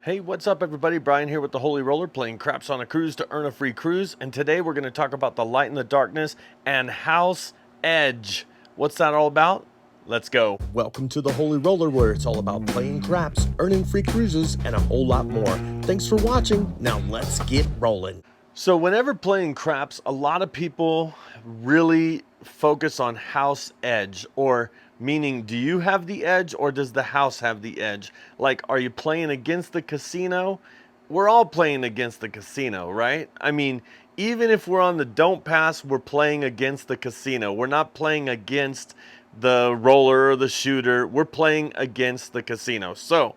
Hey, what's up everybody? Brian here with the Holy Roller playing craps on a cruise to earn a free cruise. And today we're going to talk about the light in the darkness and House Edge. What's that all about? Let's go. Welcome to the Holy Roller, where it's all about playing craps, earning free cruises, and a whole lot more. Thanks for watching. Now let's get rolling. So whenever playing craps, a lot of people really focus on house edge, or meaning, do you have the edge or does the house have the edge? Like, are you playing against the casino? We're all playing against the casino, right? I mean, even if we're on the don't pass, we're playing against the casino. We're not playing against the roller or the shooter. We're playing against the casino. So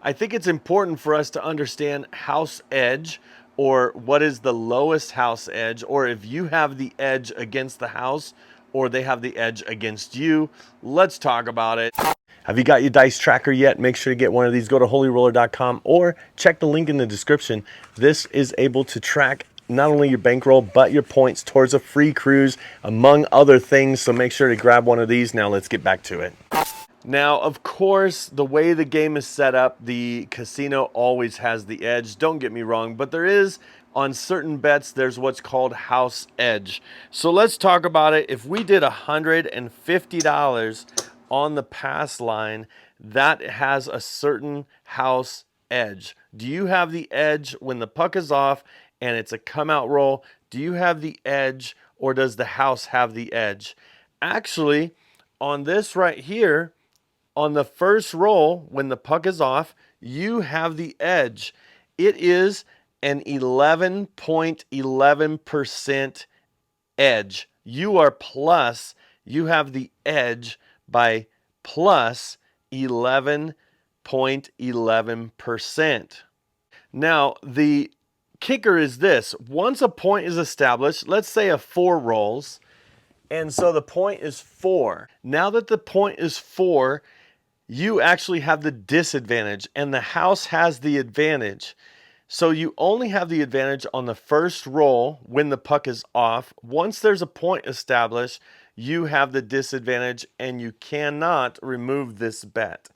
I think it's important for us to understand house edge, or what is the lowest house edge, or if you have the edge against the house or they have the edge against you. Let's talk about it. Have you got your dice tracker yet? Make sure to get one of these. Go to holyroller.com or check the link in the description. This is able to track not only your bankroll but your points towards a free cruise, among other things. So make sure to grab one of these. Now let's get back to it. Now, of course, the way the game is set up, the casino always has the edge. Don't get me wrong, but there is, on certain bets, there's what's called house edge. So let's talk about it. If we did $150 on the pass line, that has a certain house edge. Do you have the edge when the puck is off and it's a come out roll? Do you have the edge, or does the house have the edge? Actually, on this right here, on the first roll, when the puck is off, you have the edge. It is an 11.11% edge. You are plus, you have the edge by plus 11.11%. Now, the kicker is this. Once a point is established, let's say a 4 rolls, and so the point is 4. Now that the point is 4, you actually have the disadvantage and the house has the advantage. So you only have the advantage on the first roll when the puck is off. Once there's a point established, you have the disadvantage and you cannot remove this bet.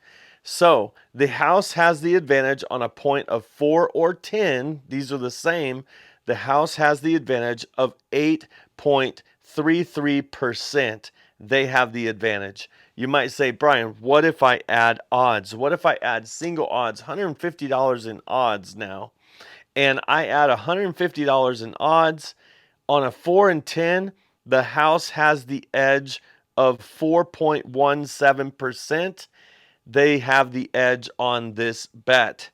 So the house has the advantage on a point of 4 or 10. These are the same. The house has the advantage of 8.33%. They have the advantage. You might say, Brian, what if I add odds? What if I add single odds, $150 in odds now, and I add $150 in odds on a 4 and 10, the house has the edge of 4.17%. They have the edge on this bet.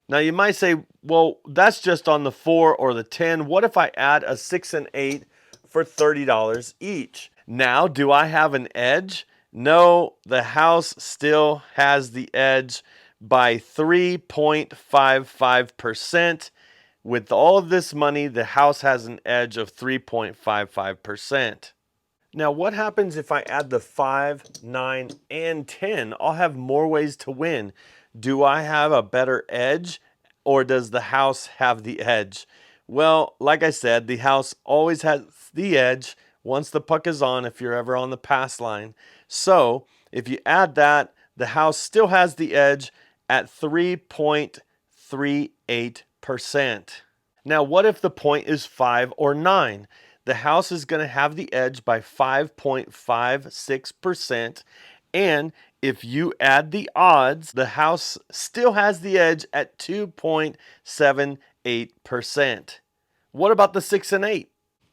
Now you might say, well, that's just on the 4 or the 10. What if I add a 6 and 8 for $30 each? Now, do I have an edge? No, the house still has the edge by 3.55%. With all of this money, the house has an edge of 3.55%. Now, what happens if I add the 5, 9, and 10? I'll have more ways to win. Do I have a better edge, or does the house have the edge? Well, like I said, the house always has the edge once the puck is on, if you're ever on the pass line. So if you add that, the house still has the edge at 3.38%. Now, what if the point is 5 or 9? The house is going to have the edge by 5.56%. And if you add the odds, the house still has the edge at 2.78%. What about the 6 and 8?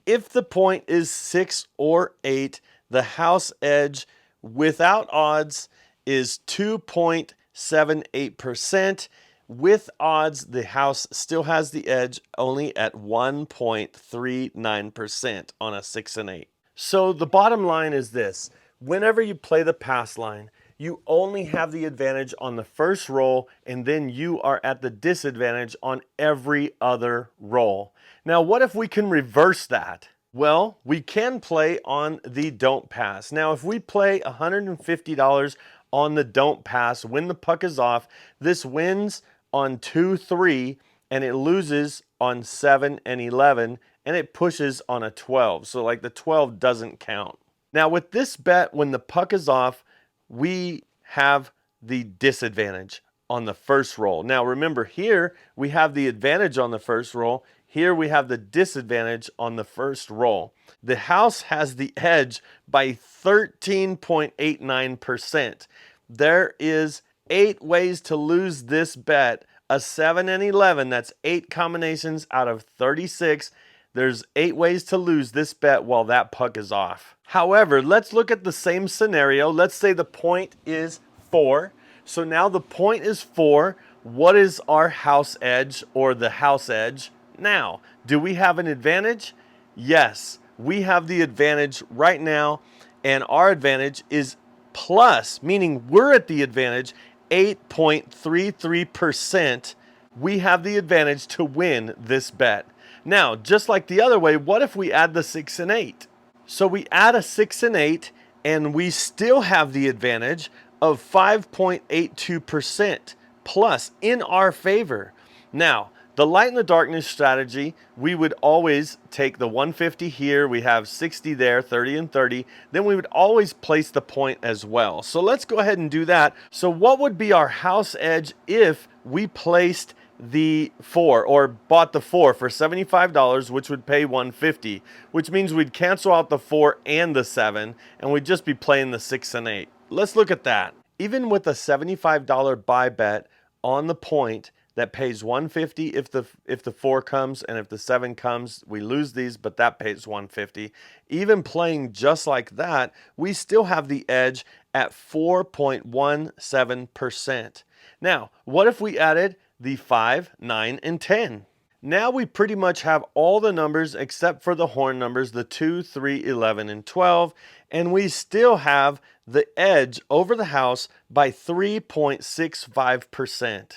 If the point is 6 or 8, the house edge without odds is 2.78%. With odds, the house still has the edge only at 1.39% on a 6 and 8. So the bottom line is this. Whenever you play the pass line, you only have the advantage on the first roll, and then you are at the disadvantage on every other roll. Now, what if we can reverse that? Well, we can play on the don't pass. Now, if we play $150 on the don't pass when the puck is off, this wins on 2, 3, and it loses on 7 and 11, and it pushes on a 12. So like the 12 doesn't count. Now with this bet, when the puck is off, we have the disadvantage on the first roll. Now remember, here we have the advantage on the first roll. Here we have the disadvantage on the first roll. The house has the edge by 13.89%. There is 8 ways to lose this bet. A 7 and 11, that's 8 combinations out of 36. There's 8 ways to lose this bet while that puck is off. However, let's look at the same scenario. Let's say the point is 4. So now the point is 4. What is our house edge or the house edge now? Do we have an advantage? Yes, we have the advantage right now, and our advantage is plus, meaning we're at the advantage 8.33%. We have the advantage to win this bet. Now, just like the other way, what if we add the 6 and 8? So we add a 6 and 8, and we still have the advantage of 5.82% plus in our favor. Now, the light and the darkness strategy, we would always take the 150 here, we have 60 there, 30 and 30, then we would always place the point as well. So let's go ahead and do that. So what would be our house edge if we placed the 4 or bought the 4 for $75, which would pay $150, which means we'd cancel out the 4 and the 7, and we'd just be playing the 6 and 8. Let's look at that. Even with a $75 buy bet on the point, that pays $150 if the 4 comes, and if the 7 comes, we lose these, but that pays $150. Even playing just like that, we still have the edge at 4.17%. Now, what if we added the 5, 9, and 10? Now we pretty much have all the numbers except for the horn numbers, the 2, 3, 11, and 12, and we still have the edge over the house by 3.65%.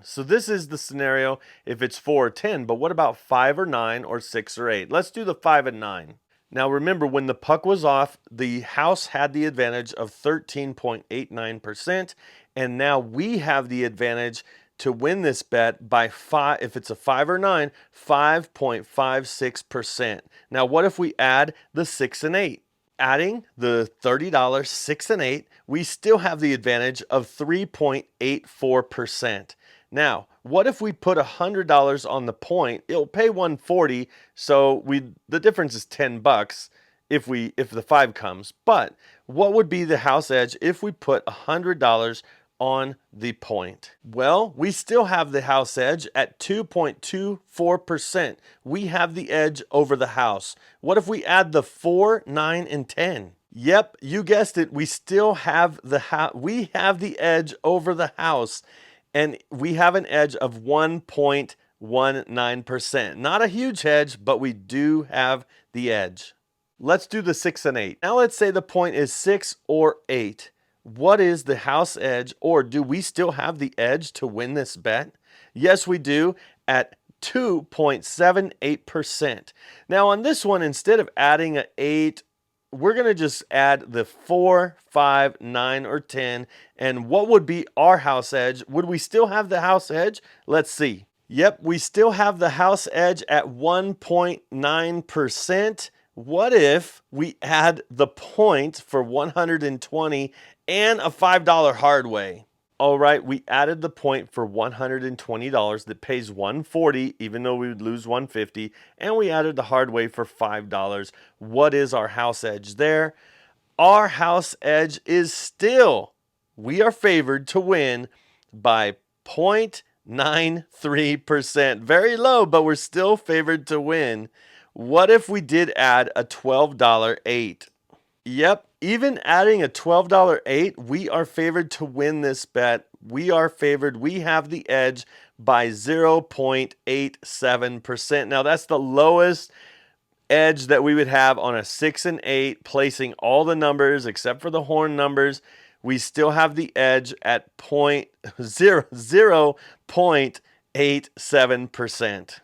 So this is the scenario if it's 4 or 10, but what about 5 or 9 or 6 or 8? Let's do the 5 and 9. Now remember, when the puck was off, the house had the advantage of 13.89%, and now we have the advantage to win this bet by 5, if it's a 5 or 9, 5.56%. Now what if we add the 6 and 8? Adding the $30 6 and 8, we still have the advantage of 3.84%. Now, what if we put $100 on the point? It'll pay $140, so the difference is $10 if the 5 comes. But what would be the house edge if we put $100 on the point? Well, we still have the house edge at 2.24%. We have the edge over the house. What if we add the 4, 9, and 10? Yep, you guessed it. We still have we have the edge over the house, and we have an edge of 1.19%. Not a huge edge, but we do have the edge. Let's do the 6 and 8. Now let's say the point is 6 or 8. What is the house edge, or do we still have the edge to win this bet? Yes, we do, at 2.78%. Now on this one, instead of adding an 8, we're going to just add the 4, 5, 9, or 10. And what would be our house edge? Would we still have the house edge? Let's see. Yep, we still have the house edge at 1.9%. What if we add the point for 120 and a $5 hard way? All right, we added the point for $120 that pays $140, even though we would lose $150, and we added the hard way for $5. What is our house edge there? Our house edge is still, we are favored to win by 0.93%. Very low, but we're still favored to win. What if we did add a $12 8? Yep, even adding a $12 8, we are favored to win this bet. We are favored. We have the edge by 0.87%. Now that's the lowest edge that we would have on a 6 and 8, placing all the numbers except for the horn numbers. We still have the edge at 0.87%.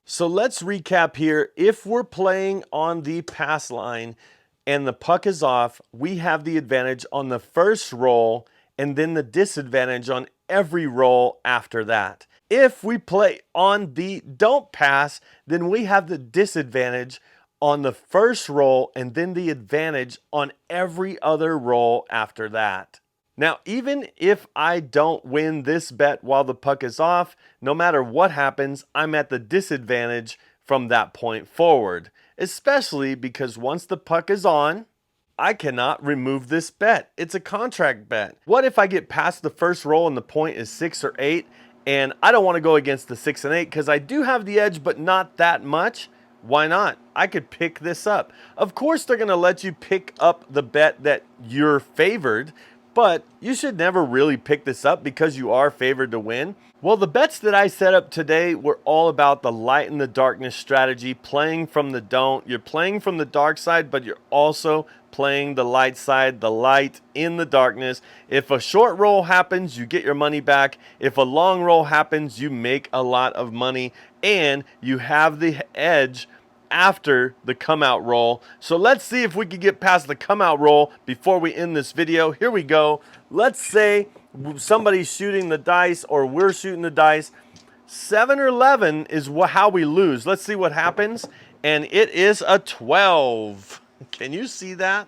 So let's recap here. If we're playing on the pass line and the puck is off, we have the advantage on the first roll and then the disadvantage on every roll after that. If we play on the don't pass, then we have the disadvantage on the first roll and then the advantage on every other roll after that. Now, even if I don't win this bet while the puck is off, no matter what happens, I'm at the disadvantage from that point forward, especially because once the puck is on, I cannot remove this bet. It's a contract bet. What if I get past the first roll and the point is 6 or 8, and I don't want to go against the 6 and 8 because I do have the edge, but not that much? Why not? I could pick this up. Of course, they're going to let you pick up the bet that you're favored, but you should never really pick this up because you are favored to win. Well, the bets that I set up today were all about the light and the darkness strategy, playing from the don't. You're playing from the dark side, but you're also playing the light side, the light in the darkness. If a short roll happens, you get your money back. If a long roll happens, you make a lot of money and you have the edge after the come out roll. So let's see if we can get past the come out roll before we end this video. Here we go. Let's say somebody's shooting the dice or we're shooting the dice. 7 or 11 is how we lose. Let's see what happens. And it is a 12. Can you see that?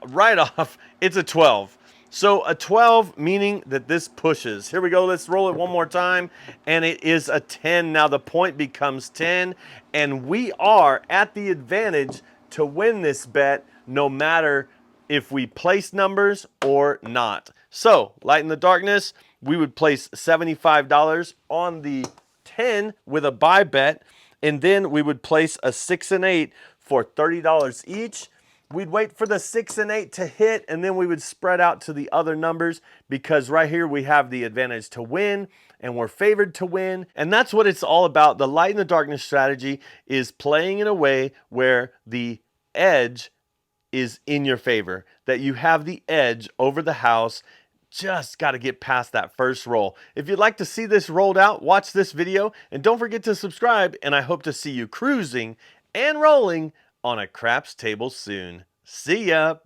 Right off, it's a 12. So a 12 meaning that this pushes. Here we go. Let's roll it one more time. And it is a 10. Now the point becomes 10. And we are at the advantage to win this bet no matter if we place numbers or not. So light in the darkness, we would place $75 on the 10 with a buy bet. And then we would place a 6 and 8 for $30 each. We'd wait for the 6 and 8 to hit, and then we would spread out to the other numbers because right here we have the advantage to win and we're favored to win. And that's what it's all about. The light and the darkness strategy is playing in a way where the edge is in your favor, that you have the edge over the house. Just got to get past that first roll. If you'd like to see this rolled out, watch this video and don't forget to subscribe. And I hope to see you cruising and rolling on a craps table soon. See ya.